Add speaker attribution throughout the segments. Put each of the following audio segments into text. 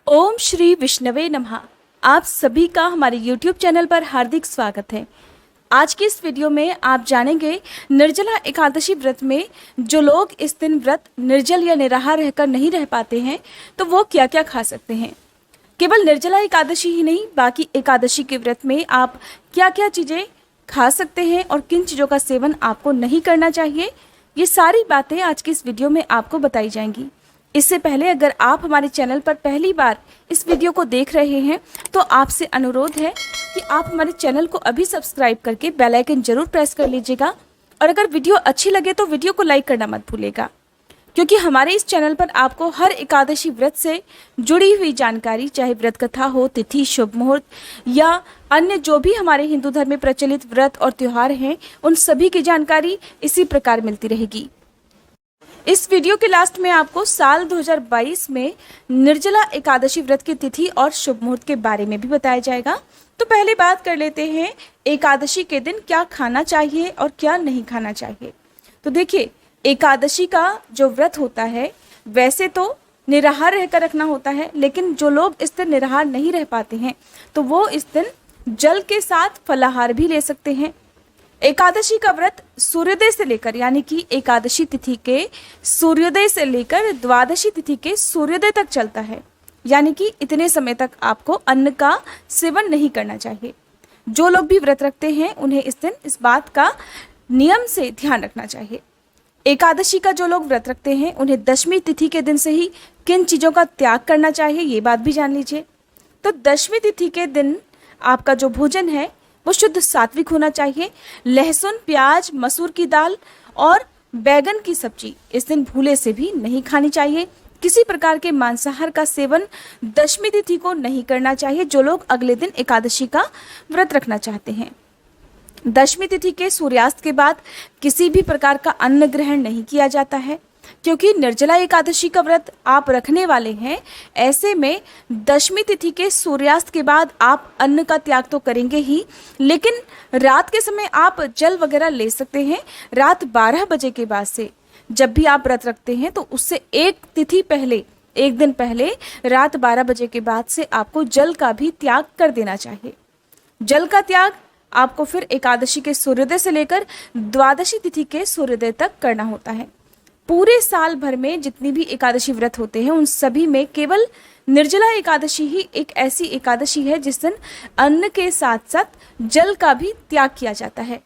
Speaker 1: ओम श्री विष्णवे नमः। आप सभी का हमारे YouTube चैनल पर हार्दिक स्वागत है। आज की इस वीडियो में आप जानेंगे निर्जला एकादशी व्रत में जो लोग इस दिन व्रत निर्जल या निराहार रहकर नहीं रह पाते हैं तो वो क्या क्या खा सकते हैं। केवल निर्जला एकादशी ही नहीं, बाकी एकादशी के व्रत में आप क्या क्या चीज़ें खा सकते हैं और किन चीज़ों का सेवन आपको नहीं करना चाहिए, ये सारी बातें आज की इस वीडियो में आपको बताई जाएंगी। इससे पहले अगर आप हमारे चैनल पर पहली बार इस वीडियो को देख रहे हैं तो आपसे अनुरोध है कि आप हमारे चैनल को अभी सब्सक्राइब करके बेल आइकन जरूर प्रेस कर लीजिएगा और अगर वीडियो अच्छी लगे तो वीडियो को लाइक करना मत भूलिएगा, क्योंकि हमारे इस चैनल पर आपको हर एकादशी व्रत से जुड़ी हुई जानकारी, चाहे व्रत कथा हो, तिथि, शुभ मुहूर्त या अन्य जो भी हमारे हिंदू धर्म में प्रचलित व्रत और त्यौहार हैं, उन सभी की जानकारी इसी प्रकार मिलती रहेगी। इस वीडियो के लास्ट में आपको साल 2022 में निर्जला एकादशी व्रत की तिथि और शुभ मुहूर्त के बारे में भी बताया जाएगा। तो पहले बात कर लेते हैं एकादशी के दिन क्या खाना चाहिए और क्या नहीं खाना चाहिए। तो देखिए, एकादशी का जो व्रत होता है वैसे तो निराहार रहकर रखना होता है, लेकिन जो लोग इस दिन निराहार नहीं रह पाते हैं तो वो इस दिन जल के साथ फलाहार भी ले सकते हैं। एकादशी का व्रत सूर्योदय से लेकर, यानी कि एकादशी तिथि के सूर्योदय से लेकर द्वादशी तिथि के सूर्योदय तक चलता है, यानी कि इतने समय तक आपको अन्न का सेवन नहीं करना चाहिए। जो लोग भी व्रत रखते हैं उन्हें इस दिन इस बात का नियम से ध्यान रखना चाहिए। एकादशी का जो लोग व्रत रखते हैं उन्हें दशमी तिथि के दिन से ही किन चीज़ों का त्याग करना चाहिए, ये बात भी जान लीजिए। तो दशमी तिथि के दिन आपका जो भोजन है वो शुद्ध सात्विक होना चाहिए। लहसुन, प्याज, मसूर की दाल और बैगन की सब्जी इस दिन भूले से भी नहीं खानी चाहिए। किसी प्रकार के मांसाहार का सेवन दशमी तिथि को नहीं करना चाहिए जो लोग अगले दिन एकादशी का व्रत रखना चाहते हैं। दशमी तिथि के सूर्यास्त के बाद किसी भी प्रकार का अन्न ग्रहण नहीं किया जाता है, क्योंकि निर्जला एकादशी का व्रत आप रखने वाले हैं। ऐसे में दशमी तिथि के सूर्यास्त के बाद आप अन्न का त्याग तो करेंगे ही, लेकिन रात के समय आप जल वगैरह ले सकते हैं। रात 12 बजे के बाद से जब भी आप व्रत रखते हैं तो उससे एक दिन पहले रात 12 बजे के बाद से आपको जल का भी त्याग कर देना चाहिए। जल का त्याग आपको फिर एकादशी के सूर्योदय से लेकर द्वादशी तिथि के सूर्योदय तक करना होता है। पूरे साल भर में जितनी भी एकादशी व्रत होते हैं उन सभी में केवल निर्जला एकादशी ही एक ऐसी एकादशी है जिस दिन अन्न के साथ साथ जल का भी त्याग किया जाता है।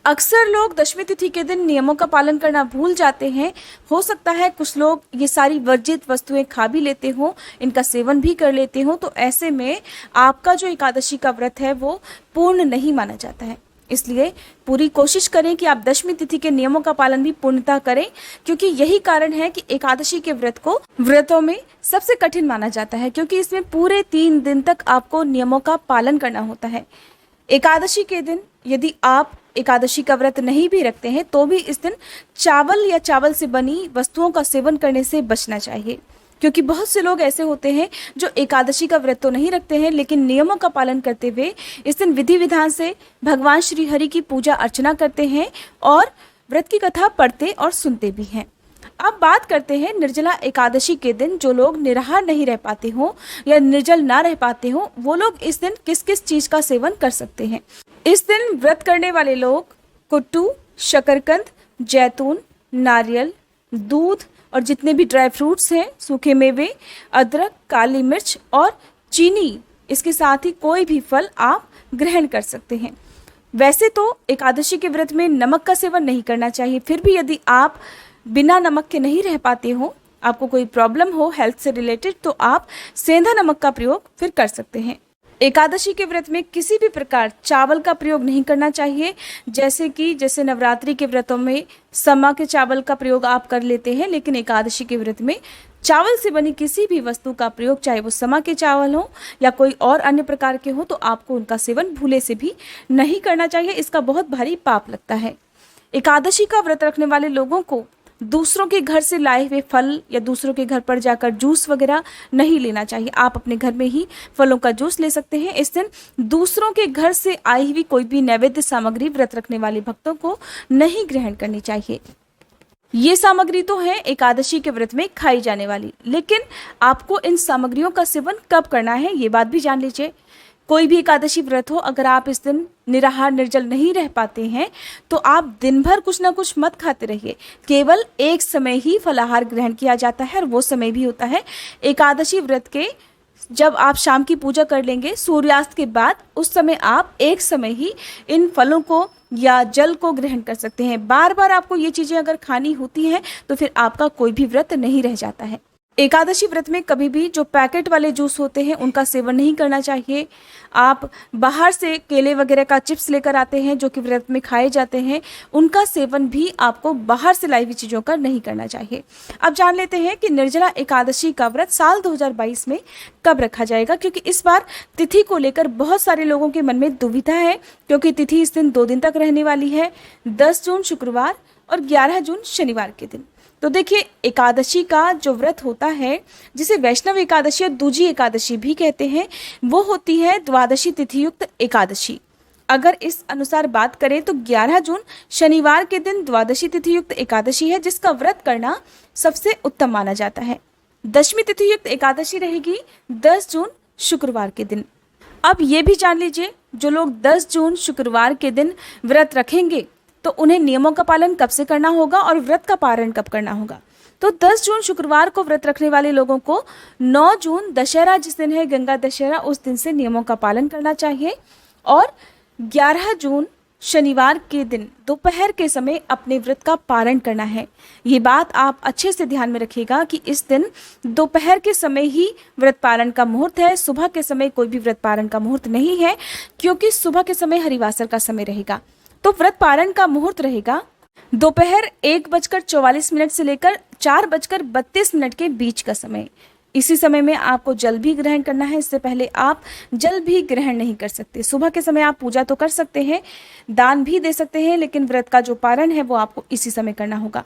Speaker 1: अक्सर लोग दशमी तिथि के दिन नियमों का पालन करना भूल जाते हैं। हो सकता है कुछ लोग ये सारी वर्जित वस्तुएं खा भी लेते हों, इनका सेवन भी कर लेते हों, तो ऐसे में आपका जो एकादशी का व्रत है वो पूर्ण नहीं माना जाता है। इसलिए पूरी कोशिश करें कि आप दशमी तिथि के नियमों का पालन भी पूर्णतः करें, क्योंकि यही कारण है कि एकादशी के व्रत को व्रतों में सबसे कठिन माना जाता है, क्योंकि इसमें पूरे 3 दिन तक आपको नियमों का पालन करना होता है। एकादशी के दिन यदि आप एकादशी का व्रत नहीं भी रखते हैं तो भी इस दिन चावल या चावल से बनी वस्तुओं का सेवन करने से बचना चाहिए, क्योंकि बहुत से लोग ऐसे होते हैं जो एकादशी का व्रत तो नहीं रखते हैं लेकिन नियमों का पालन करते हुए इस दिन विधि विधान से भगवान श्री हरि की पूजा अर्चना करते हैं और व्रत की कथा पढ़ते और सुनते भी हैं। अब बात करते हैं निर्जला एकादशी के दिन जो लोग निराहार नहीं रह पाते हों या निर्जल ना रह पाते हों, वो लोग इस दिन किस किस चीज़ का सेवन कर सकते हैं। इस दिन व्रत करने वाले लोग कुट्टू, शकरकंद, जैतून, नारियल, दूध और जितने भी ड्राई फ्रूट्स हैं, सूखे मेवे, अदरक, काली मिर्च और चीनी, इसके साथ ही कोई भी फल आप ग्रहण कर सकते हैं। वैसे तो एकादशी के व्रत में नमक का सेवन नहीं करना चाहिए, फिर भी यदि आप बिना नमक के नहीं रह पाते हो, आपको कोई प्रॉब्लम हो हेल्थ से रिलेटेड, तो आप सेंधा नमक का प्रयोग फिर कर सकते हैं। एकादशी के व्रत में किसी भी प्रकार चावल का प्रयोग नहीं करना चाहिए, जैसे नवरात्रि के व्रतों में समा के चावल का प्रयोग आप कर लेते हैं, लेकिन एकादशी के व्रत में चावल से बनी किसी भी वस्तु का प्रयोग, चाहे वो समा के चावल हो या कोई और अन्य प्रकार के हो, तो आपको उनका सेवन भूले से भी नहीं करना चाहिए। इसका बहुत भारी पाप लगता है। एकादशी का व्रत रखने वाले लोगों को दूसरों के घर से लाए हुए फल या दूसरों के घर पर जाकर जूस वगैरह नहीं लेना चाहिए। आप अपने घर में ही फलों का जूस ले सकते हैं। इस दिन दूसरों के घर से आई हुई कोई भी नैवेद्य सामग्री व्रत रखने वाले भक्तों को नहीं ग्रहण करनी चाहिए। ये सामग्री तो है एकादशी के व्रत में खाई जाने वाली, लेकिन आपको इन सामग्रियों का सेवन कब करना है ये बात भी जान लीजिए। कोई भी एकादशी व्रत हो, अगर आप इस दिन निराहार निर्जल नहीं रह पाते हैं तो आप दिन भर कुछ ना कुछ मत खाते रहिए। केवल एक समय ही फलाहार ग्रहण किया जाता है और वो समय भी होता है एकादशी व्रत के जब आप शाम की पूजा कर लेंगे सूर्यास्त के बाद, उस समय आप एक समय ही इन फलों को या जल को ग्रहण कर सकते हैं। बार बार आपको ये चीज़ें अगर खानी होती हैं तो फिर आपका कोई भी व्रत नहीं रह जाता है। एकादशी व्रत में कभी भी जो पैकेट वाले जूस होते हैं उनका सेवन नहीं करना चाहिए। आप बाहर से केले वगैरह का चिप्स लेकर आते हैं जो कि व्रत में खाए जाते हैं, उनका सेवन भी आपको बाहर से लाई हुई चीज़ों का नहीं करना चाहिए। अब जान लेते हैं कि निर्जला एकादशी का व्रत साल 2022 में कब रखा जाएगा, क्योंकि इस बार तिथि को लेकर बहुत सारे लोगों के मन में दुविधा है, क्योंकि तिथि इस दिन 2 दिन तक रहने वाली है, 10 जून शुक्रवार और 11 जून शनिवार के दिन। तो देखिए, एकादशी का जो व्रत होता है जिसे वैष्णव एकादशी और दूजी एकादशी भी कहते हैं, वो होती है द्वादशी तिथि युक्त एकादशी। अगर इस अनुसार बात करें तो 11 जून शनिवार के दिन द्वादशी तिथि युक्त एकादशी है, जिसका व्रत करना सबसे उत्तम माना जाता है। दशमी तिथि युक्त एकादशी रहेगी 10 जून शुक्रवार के दिन। अब ये भी जान लीजिए, जो लोग 10 जून शुक्रवार के दिन व्रत रखेंगे तो उन्हें नियमों का पालन कब से करना होगा और व्रत का पारण कब करना होगा। तो 10 जून शुक्रवार को व्रत रखने वाले लोगों को 9 जून दशहरा जिस दिन है, गंगा दशहरा, उस दिन से नियमों का पालन करना चाहिए और 11 जून शनिवार के दिन दोपहर के समय अपने व्रत का पारण करना है। ये बात आप अच्छे से ध्यान में रखिएगा कि इस दिन दोपहर के समय ही व्रत पारण का मुहूर्त है। सुबह के समय कोई भी व्रत पारण का मुहूर्त नहीं है, क्योंकि सुबह के समय हरिवासर का समय रहेगा। तो व्रत पारण का मुहूर्त रहेगा दोपहर 1:44 से लेकर 4:32 के बीच का समय। इसी समय में आपको जल भी ग्रहण करना है, इससे पहले आप जल भी ग्रहण नहीं कर सकते। सुबह के समय आप पूजा तो कर सकते हैं, दान भी दे सकते हैं, लेकिन व्रत का जो पारण है वो आपको इसी समय करना होगा।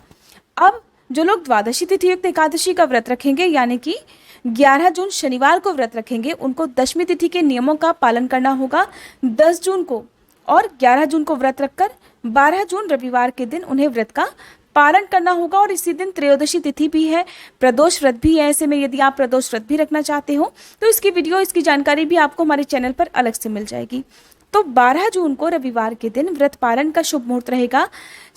Speaker 1: अब जो लोग द्वादशी तिथि युक्त एकादशी का व्रत रखेंगे, यानी कि 11 जून शनिवार को व्रत रखेंगे, उनको दशमी तिथि के नियमों का पालन करना होगा 10 जून को, और 11 जून को व्रत रखकर 12 जून रविवार के दिन उन्हें व्रत का पारण करना होगा। और इसी दिन त्रयोदशी तिथि भी है, प्रदोष व्रत भी है। ऐसे में यदि आप प्रदोष व्रत भी रखना चाहते हो तो इसकी वीडियो, इसकी जानकारी भी आपको हमारे चैनल पर अलग से मिल जाएगी। तो 12 जून को रविवार के दिन व्रत पारण का शुभ मुहूर्त रहेगा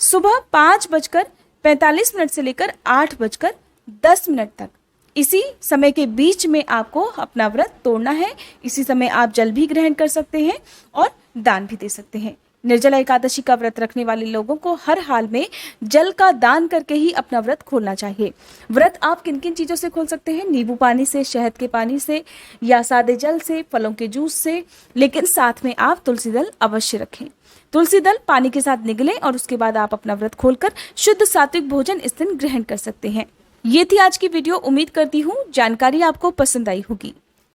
Speaker 1: सुबह 5:45 से लेकर 8:10 तक। इसी समय के बीच में आपको अपना व्रत तोड़ना है। इसी समय आप जल भी ग्रहण कर सकते हैं और दान भी दे सकते हैं। निर्जला एकादशी का व्रत रखने वाले लोगों को हर हाल में जल का दान करके ही अपना व्रत खोलना चाहिए। व्रत आप किन किन चीज़ों से खोल सकते हैं? नींबू पानी से, शहद के पानी से, या सादे जल से, फलों के जूस से, लेकिन साथ में आप तुलसी दल अवश्य रखें। तुलसी दल पानी के साथ निगलें और उसके बाद आप अपना व्रत खोलकर शुद्ध सात्विक भोजन इस दिन ग्रहण कर सकते हैं। ये थी आज की वीडियो। उम्मीद करती हूँ जानकारी आपको पसंद आई होगी।